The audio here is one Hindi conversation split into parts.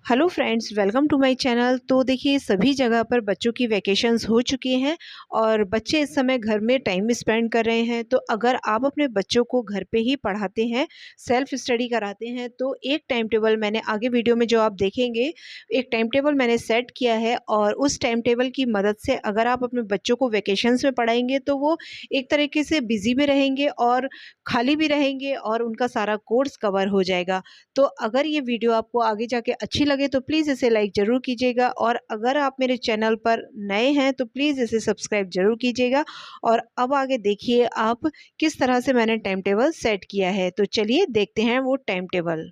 Hello friends, welcome to my channel. तो देखिए, सभी जगह पर बच्चों की वैकेशंस हो चुकी हैं और बच्चे इस समय घर में टाइम स्पेंड कर रहे हैं। तो अगर आप अपने बच्चों को घर पे ही पढ़ाते हैं, सेल्फ स्टडी कराते हैं, तो एक टाइम टेबल मैंने आगे वीडियो में जो आप देखेंगे, एक टाइम टेबल मैंने सेट किया है और उस टाइम टेबल की मदद से अगर आप अपने बच्चों को वैकेशंस में पढ़ाएंगे तो वो एक तरीके से बिजी भी रहेंगे और खाली भी रहेंगे और उनका सारा कोर्स कवर हो जाएगा। तो अगर ये वीडियो आपको आगे जाके अच्छी लगे तो प्लीज़ इसे लाइक ज़रूर कीजिएगा और अगर आप मेरे चैनल पर नए हैं तो प्लीज़ इसे सब्सक्राइब ज़रूर कीजिएगा। और अब आगे देखिए आप किस तरह से मैंने टाइम टेबल सेट किया है। तो चलिए देखते हैं वो टाइम टेबल।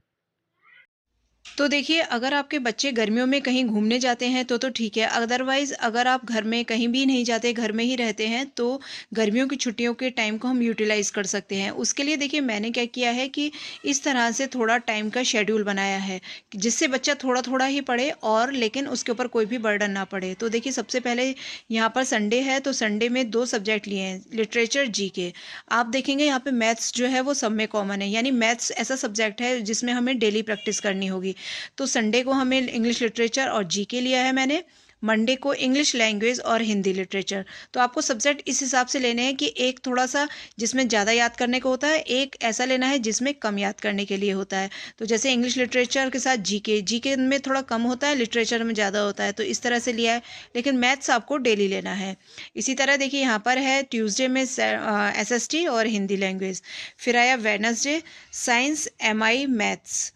तो देखिए, अगर आपके बच्चे गर्मियों में कहीं घूमने जाते हैं तो ठीक है। अदरवाइज़ अगर आप घर में कहीं भी नहीं जाते, घर में ही रहते हैं, तो गर्मियों की छुट्टियों के टाइम को हम यूटिलाइज़ कर सकते हैं। उसके लिए देखिए मैंने क्या किया है कि इस तरह से थोड़ा टाइम का शेड्यूल बनाया है, जिससे बच्चा थोड़ा-थोड़ा ही पढ़े और लेकिन उसके ऊपर कोई भी बर्डन ना पड़े। तो देखिए, सबसे पहले यहाँ पर संडे है, तो संडे में 2 सब्जेक्ट लिए हैं, लिटरेचर, जीके। आप देखेंगे यहाँ पे मैथ्स जो है वो सब में कॉमन है, यानी मैथ्स ऐसा सब्जेक्ट है जिसमें हमें डेली प्रैक्टिस करनी होगी। तो संडे को हमें इंग्लिश लिटरेचर और जीके लिया है मैंने। मंडे को इंग्लिश लैंग्वेज और हिंदी लिटरेचर। तो आपको सब्जेक्ट इस हिसाब से लेने हैं कि एक थोड़ा सा जिसमें ज़्यादा याद करने को होता है, एक ऐसा लेना है जिसमें कम याद करने के लिए होता है। तो जैसे इंग्लिश लिटरेचर के साथ जीके, जीके में थोड़ा कम होता है, लिटरेचर में ज़्यादा होता है, तो इस तरह से लिया है। लेकिन मैथ्स आपको डेली लेना है। इसी तरह देखिए यहाँ पर है ट्यूसडे में एसएसटी और हिंदी लैंग्वेज। फिर आया Wednesday science MI maths.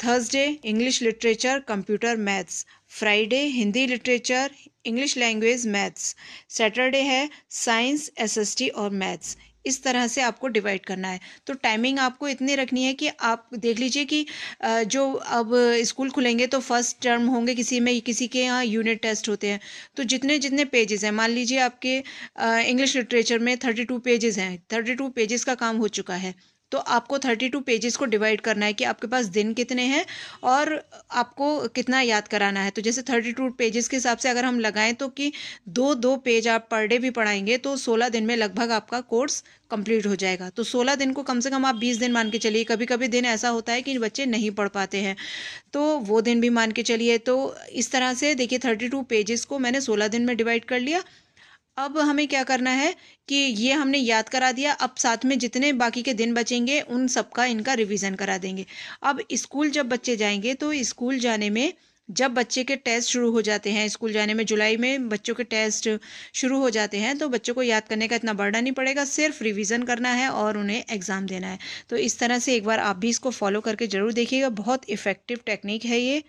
Thursday English literature computer maths. Friday Hindi literature English language maths. Saturday है साइंस एसएसटी और मैथ्स। इस तरह से आपको डिवाइड करना है। तो टाइमिंग आपको इतनी रखनी है कि आप देख लीजिए कि जो अब स्कूल खुलेंगे तो फर्स्ट टर्म होंगे, किसी में किसी के यहाँ यूनिट टेस्ट होते हैं। तो जितने जितने पेजेस हैं, मान लीजिए आपके इंग्लिश लिटरेचर में 32 पेजेस हैं, 32 पेजेस का काम हो चुका है। तो आपको 32 पेजेस को डिवाइड करना है कि आपके पास दिन कितने हैं और आपको कितना याद कराना है। तो जैसे 32 पेजेस के हिसाब से अगर हम लगाएं तो कि 2-2 पेज आप पर डे भी पढ़ाएंगे तो 16 दिन में लगभग आपका कोर्स कंप्लीट हो जाएगा। तो 16 दिन को कम से कम आप 20 दिन मान के चलिए। कभी कभी दिन ऐसा होता है कि बच्चे नहीं पढ़ पाते हैं, तो वो दिन भी मान के चलिए। तो इस तरह से देखिए 32 पेजेस को मैंने 16 दिन में डिवाइड कर लिया। अब हमें क्या करना है कि ये हमने याद करा दिया। अब साथ में जितने बाकी के दिन बचेंगे उन सबका इनका रिवीजन करा देंगे। अब स्कूल जब बच्चे जाएंगे तो स्कूल जाने में जब बच्चे के टेस्ट शुरू हो जाते हैं, स्कूल जाने में जुलाई में बच्चों के टेस्ट शुरू हो जाते हैं, तो बच्चों को याद करने का इतना बर्डन नहीं पड़ेगा, सिर्फ रिवीजन करना है और उन्हें एग्ज़ाम देना है। तो इस तरह से एक बार आप भी इसको फॉलो करके ज़रूर देखिएगा। बहुत इफ़ेक्टिव टेक्निक है ये।